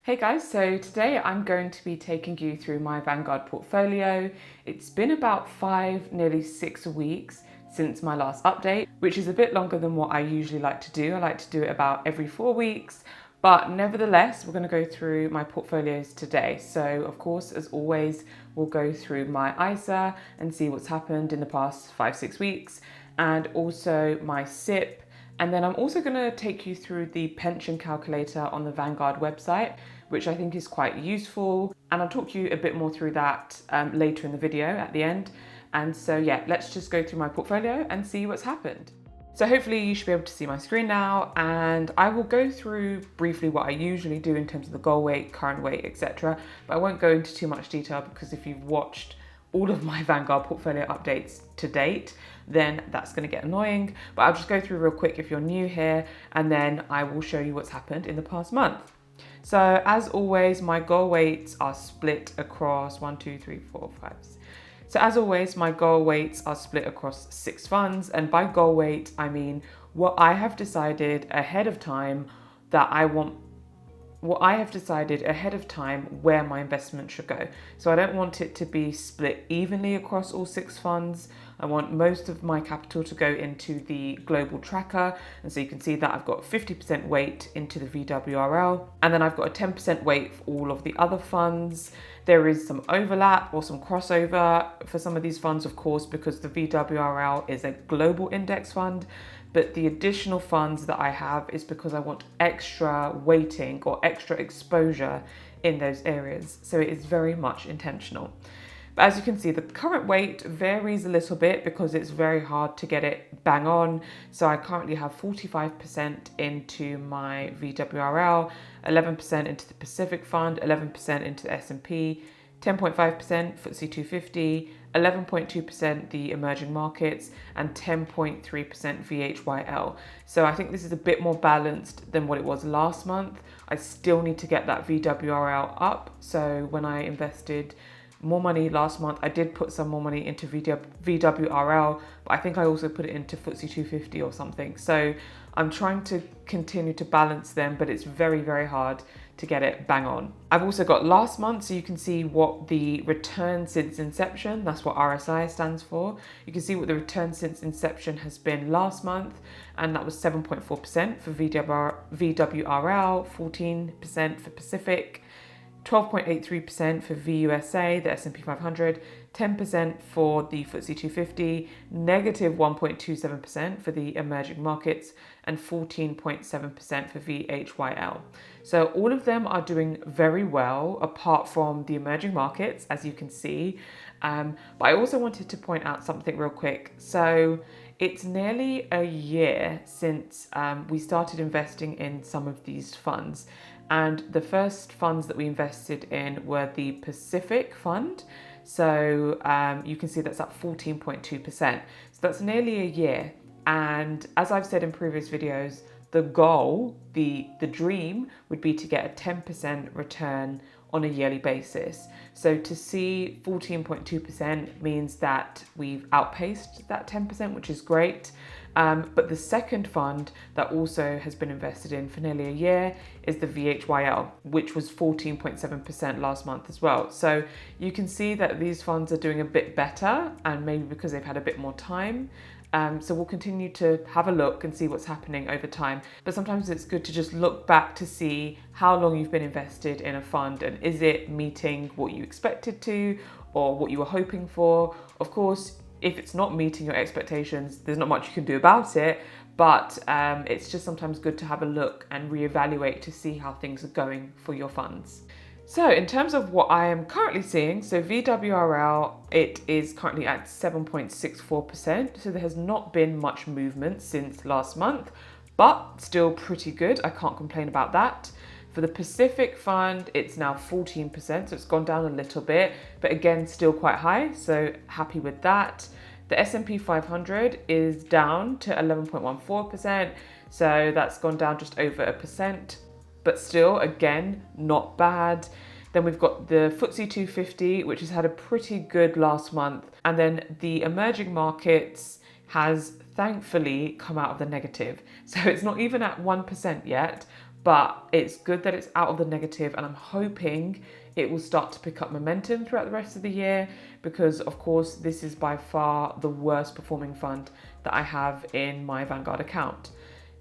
Hey guys, so today I'm going to be taking you through my Vanguard portfolio. It's been about 5, nearly 6 weeks since my last update, which is a bit longer than what I usually like to do. I like to do it about every 4 weeks, but nevertheless, we're going to go through my portfolios today. So of course, as always, we'll go through my ISA and see what's happened in the past 5, 6 weeks, and also my SIPP. And then I'm also going to take you through the pension calculator on the Vanguard website, which I think is quite useful. And I'll talk you a bit more through that later in the video at the end. And so yeah, let's just go through my portfolio and see what's happened. So hopefully you should be able to see my screen now, and I will go through briefly what I usually do in terms of the goal weight, current weight, etc. But I won't go into too much detail because if you've watched all of my Vanguard portfolio updates to date, then that's going to get annoying. But I'll just go through real quick if you're new here, and then I will show you what's happened in the past month. So as always, my goal weights are split across 1, 2, 3, 4, 5. So as always, my goal weights are split across 6 funds. And by goal weight, I mean what I have decided ahead of time that I want, what I have decided ahead of time where my investment should go. So I don't want it to be split evenly across all 6 funds. I want most of my capital to go into the global tracker. And so you can see that I've got 50% weight into the VWRL, and then I've got a 10% weight for all of the other funds. There is some overlap or some crossover for some of these funds, of course, because the VWRL is a global index fund. But the additional funds that I have is because I want extra weighting or extra exposure in those areas. So it is very much intentional. But as you can see, the current weight varies a little bit because it's very hard to get it bang on. So I currently have 45% into my VWRL, 11% into the Pacific Fund, 11% into the S&P, 10.5% FTSE 250, 11.2% the emerging markets, and 10.3% VHYL. So I think this is a bit more balanced than what it was last month. I still need to get that VWRL up. So when I invested more money last month, I did put some more money into VWRL, but I think I also put it into FTSE 250 or something. So I'm trying to continue to balance them, but it's very, very hard to get it bang on. I've also got last month, so you can see what the return since inception, that's what RSI stands for. You can see what the return since inception has been last month, and that was 7.4% for VWRL, 14% for Pacific, 12.83% for VUSA, the S&P 500, 10% for the FTSE 250, negative 1.27% for the emerging markets, and 14.7% for VHYL. So all of them are doing very well, apart from the emerging markets, as you can see. But I also wanted to point out something real quick. So it's nearly a year since we started investing in some of these funds. And the first funds that we invested in were the Pacific Fund. So you can see that's up 14.2%. So that's nearly a year. And as I've said in previous videos, the goal, the dream would be to get a 10% return on a yearly basis. So to see 14.2% means that we've outpaced that 10%, which is great. But the second fund that also has been invested in for nearly a year is the VHYL, which was 14.7% last month as well. So you can see that these funds are doing a bit better, and maybe because they've had a bit more time. So we'll continue to have a look and see what's happening over time. But sometimes it's good to just look back to see how long you've been invested in a fund, and is it meeting what you expected to or what you were hoping for. Of course, if it's not meeting your expectations, there's not much you can do about it, but it's just sometimes good to have a look and reevaluate to see how things are going for your funds. So in terms of what I am currently seeing, so VWRL, it is currently at 7.64%. So there has not been much movement since last month, but still pretty good. I can't complain about that. For the Pacific Fund, it's now 14%, so it's gone down a little bit, but again, still quite high, so happy with that. The S&P 500 is down to 11.14%, so that's gone down just over 1%, but still, again, not bad. Then we've got the FTSE 250, which has had a pretty good last month, and then the emerging markets has thankfully come out of the negative. So it's not even at 1% yet, but it's good that it's out of the negative, and I'm hoping it will start to pick up momentum throughout the rest of the year, because of course this is by far the worst performing fund that I have in my Vanguard account.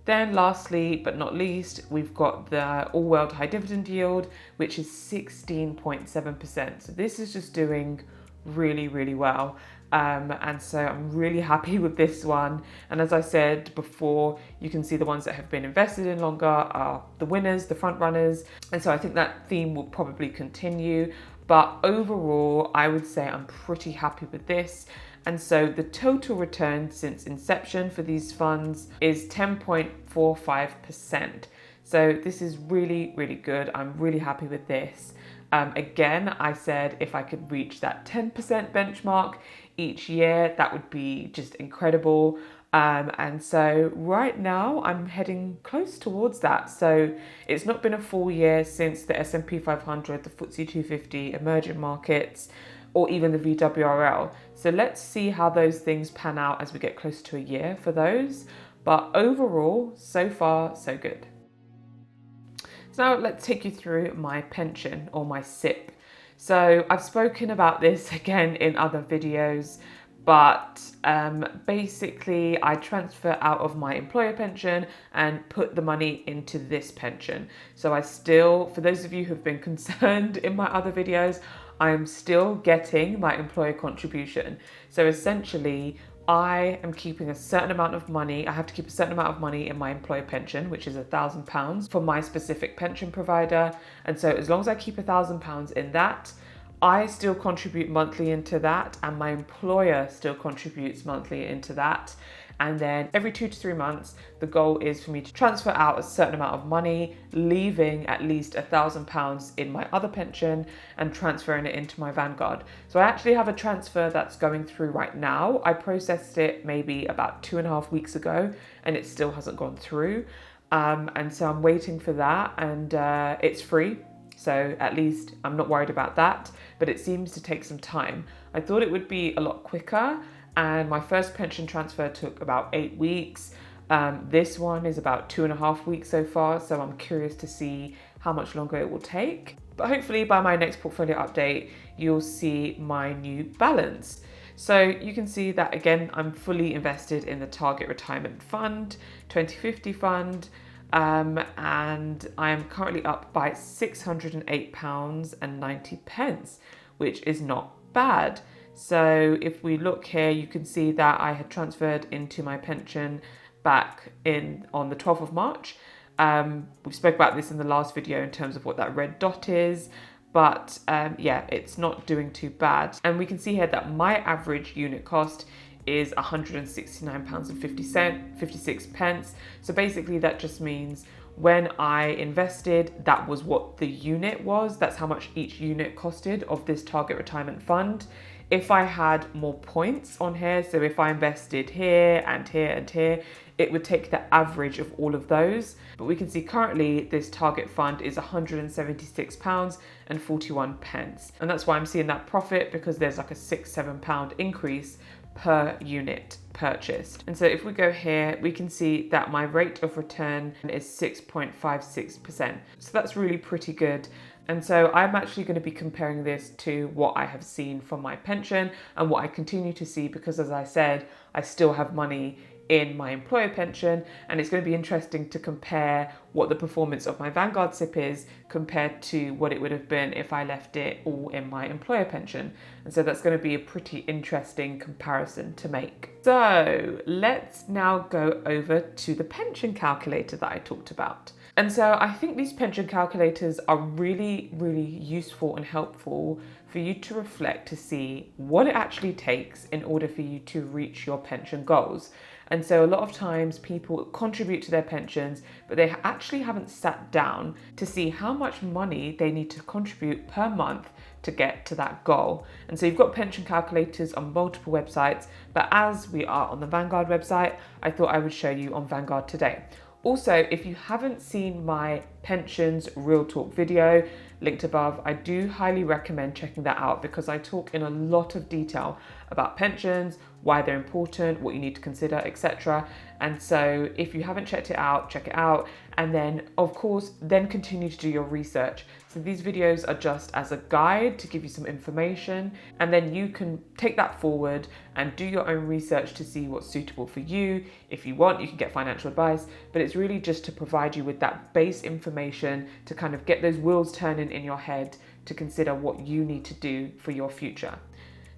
Then lastly, but not least, we've got the All World High Dividend Yield, which is 16.7%. So this is just doing really, really well. And so I'm really happy with this one. And as I said before, you can see the ones that have been invested in longer are the winners, the front runners. And so I think that theme will probably continue. But overall, I would say I'm pretty happy with this. And so the total return since inception for these funds is 10.45%. So this is really, really good. I'm really happy with this. Again, I said if I could reach that 10% benchmark each year, that would be just incredible. And so right now I'm heading close towards that. So it's not been a full year since the S&P 500, the FTSE 250, emerging markets, or even the VWRL. So let's see how those things pan out as we get close to a year for those. But overall, so far, so good. So now let's take you through my pension, or my SIPP. So I've spoken about this again in other videos, but basically I transfer out of my employer pension and put the money into this pension. So I still, for those of you who've been concerned in my other videos, I am still getting my employer contribution. So essentially, I am keeping a certain amount of money. I have to keep a certain amount of money in my employer pension, which is £1,000 for my specific pension provider. And so as long as I keep £1,000 in that, I still contribute monthly into that, and my employer still contributes monthly into that. And then every 2 to 3 months, the goal is for me to transfer out a certain amount of money, leaving at least £1,000 in my other pension and transferring it into my Vanguard. So I actually have a transfer that's going through right now. I processed it maybe about 2.5 weeks ago, and it still hasn't gone through. And so I'm waiting for that, and it's free. So at least I'm not worried about that, but it seems to take some time. I thought it would be a lot quicker, and my first pension transfer took about 8 weeks. This one is about 2.5 weeks so far, so I'm curious to see how much longer it will take. But hopefully by my next portfolio update, you'll see my new balance. So you can see that again, I'm fully invested in the Target Retirement Fund, 2050 fund, and I am currently up by £608.90, which is not bad. So if we look here, you can see that I had transferred into my pension back on the 12th of March. We spoke about this in the last video in terms of what that red dot is, but yeah, it's not doing too bad. And we can see here that my average unit cost is £169.56. So basically that just means when I invested, that was what the unit was. That's how much each unit costed of this Target Retirement Fund. If I had more points on here, so if I invested here and here and here, it would take the average of all of those. But we can see currently this target fund is £176.41. And that's why I'm seeing that profit, because there's like a £6-7 increase per unit purchased. And so if we go here, we can see that my rate of return is 6.56%. So that's really pretty good. And so I'm actually going to be comparing this to what I have seen from my pension and what I continue to see, because as I said, I still have money in my employer pension, and it's going to be interesting to compare what the performance of my Vanguard SIPP is compared to what it would have been if I left it all in my employer pension. And so that's going to be a pretty interesting comparison to make. So let's now go over to the pension calculator that I talked about. And so I think these pension calculators are really, really useful and helpful for you to reflect to see what it actually takes in order for you to reach your pension goals. And so a lot of times people contribute to their pensions, but they actually haven't sat down to see how much money they need to contribute per month to get to that goal. And so you've got pension calculators on multiple websites, but as we are on the Vanguard website, I thought I would show you on Vanguard today. Also, if you haven't seen my pensions real talk video linked above, I do highly recommend checking that out, because I talk in a lot of detail about pensions, why they're important, what you need to consider, etc. And so if you haven't checked it out, check it out. And then of course, then continue to do your research. So these videos are just as a guide to give you some information, and then you can take that forward and do your own research to see what's suitable for you. If you want, you can get financial advice, but it's really just to provide you with that base information to kind of get those wheels turning in your head to consider what you need to do for your future.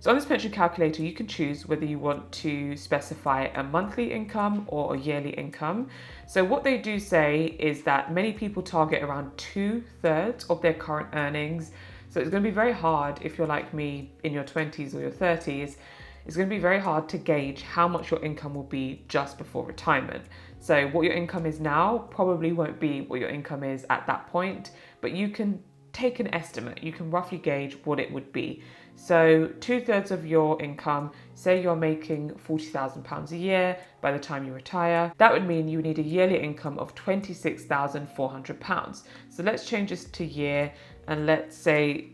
So on this pension calculator, you can choose whether you want to specify a monthly income or a yearly income. So what they do say is that many people target around 2/3 of their current earnings. So it's going to be very hard if you're like me in your 20s or your 30s. It's going to be very hard to gauge how much your income will be just before retirement. So what your income is now probably won't be what your income is at that point, but you can take an estimate. You can roughly gauge what it would be. So 2/3 of your income, say you're making £40,000 a year by the time you retire, that would mean you need a yearly income of £26,400. So let's change this to year and let's say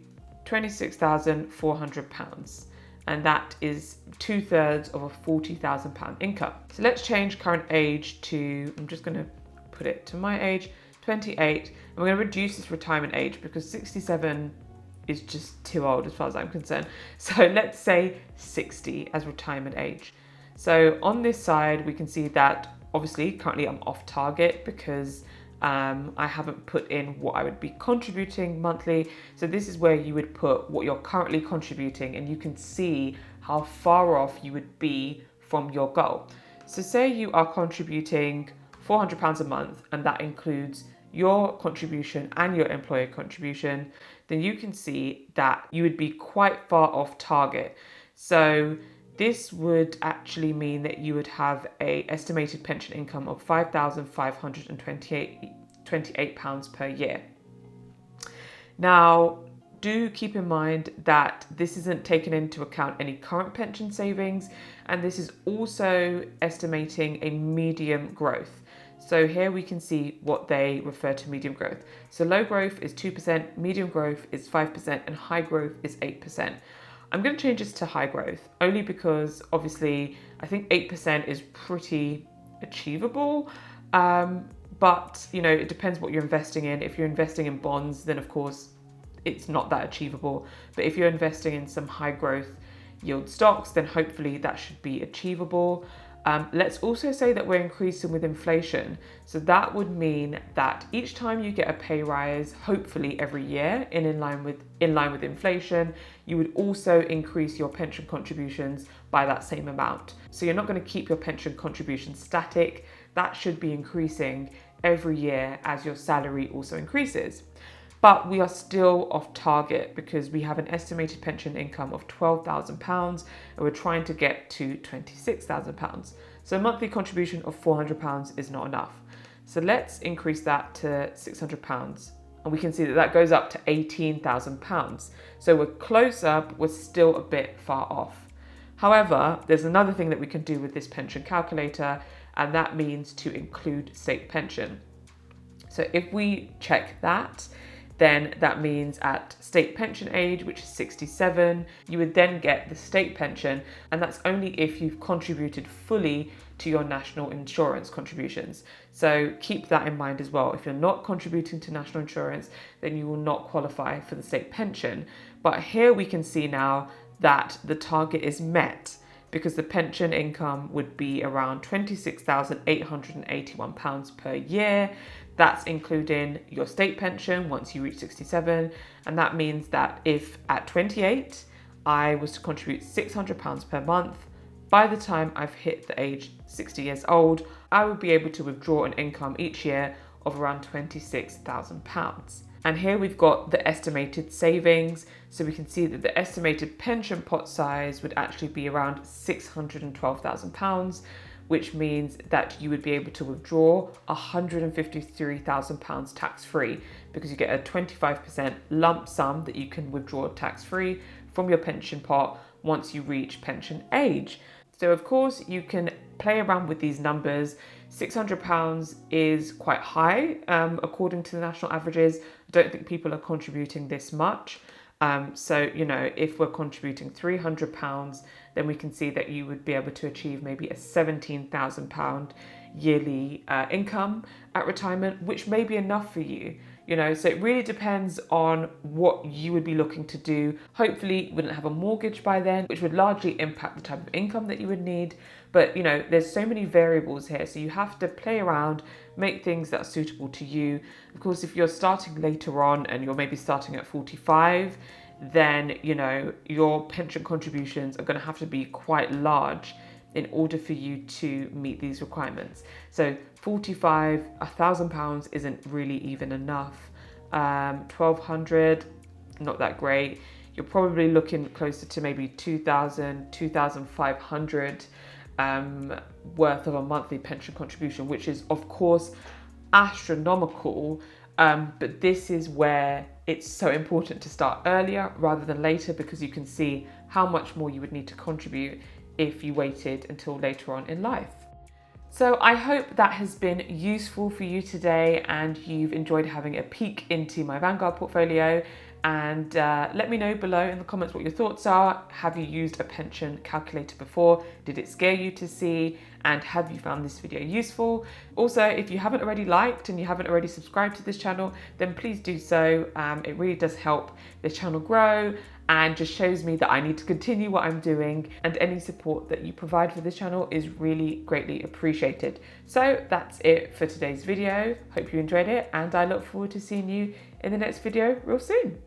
£26,400. And that is 2/3 of a £40,000 income. So let's change current age to, I'm just going to put it to my age, 28. And we're going to reduce this retirement age because 67 is just too old as far as I'm concerned. So let's say 60 as retirement age. So on this side, we can see that obviously currently I'm off target because I haven't put in what I would be contributing monthly. So this is where you would put what you're currently contributing, and you can see how far off you would be from your goal. So say you are contributing £400 a month, and that includes your contribution and your employer contribution, then you can see that you would be quite far off target. So this would actually mean that you would have an estimated pension income of £5,528 per year. Now, do keep in mind that this isn't taking into account any current pension savings, and this is also estimating a medium growth. So here we can see what they refer to medium growth. So low growth is 2%, medium growth is 5%, and high growth is 8%. I'm going to change this to high growth only because obviously I think 8% is pretty achievable. But you know, it depends what you're investing in. If you're investing in bonds, then of course it's not that achievable. But if you're investing in some high growth yield stocks, then hopefully that should be achievable. Let's also say that we're increasing with inflation. So that would mean that each time you get a pay rise, hopefully every year in line with inflation, you would also increase your pension contributions by that same amount. So you're not going to keep your pension contributions static. That should be increasing every year as your salary also increases. But we are still off target because we have an estimated pension income of £12,000 and we're trying to get to £26,000. So a monthly contribution of £400 is not enough. So let's increase that to £600, and we can see that that goes up to £18,000. So we're closer, but we're still a bit far off. However, there's another thing that we can do with this pension calculator, and that means to include state pension. So if we check that, then that means at state pension age, which is 67, you would then get the state pension, and that's only if you've contributed fully to your national insurance contributions. So keep that in mind as well. If you're not contributing to national insurance, then you will not qualify for the state pension. But here we can see now that the target is met because the pension income would be around £26,881 per year. That's including your state pension once you reach 67. And that means that if at 28, I was to contribute £600 per month, by the time I've hit the age 60 years old, I will be able to withdraw an income each year of around £26,000. And here we've got the estimated savings. So we can see that the estimated pension pot size would actually be around £612,000, which means that you would be able to withdraw £153,000 tax-free because you get a 25% lump sum that you can withdraw tax-free from your pension pot once you reach pension age. So of course you can play around with these numbers. £600 is quite high according to the national averages. I don't think people are contributing this much. So, you know, if we're contributing £300, then we can see that you would be able to achieve maybe a £17,000 yearly income at retirement, which may be enough for you. You know, so it really depends on what you would be looking to do. Hopefully you wouldn't have a mortgage by then, which would largely impact the type of income that you would need. But, you know, there's so many variables here. So you have to play around, make things that are suitable to you. Of course, if you're starting later on and you're maybe starting at 45, then, you know, your pension contributions are going to have to be quite large in order for you to meet these requirements. So 45, £1,000 isn't really even enough. 1,200, not that great. You're probably looking closer to maybe 2,000, 2,500 worth of a monthly pension contribution, which is of course astronomical. But this is where it's so important to start earlier rather than later, because you can see how much more you would need to contribute if you waited until later on in life. So I hope that has been useful for you today and you've enjoyed having a peek into my Vanguard portfolio. And let me know below in the comments what your thoughts are. Have you used a pension calculator before? Did it scare you to see? And have you found this video useful? Also, if you haven't already liked and you haven't already subscribed to this channel, then please do so. It really does help this channel grow and just shows me that I need to continue what I'm doing, and any support that you provide for this channel is really greatly appreciated. So that's it for today's video. Hope you enjoyed it, and I look forward to seeing you in the next video real soon.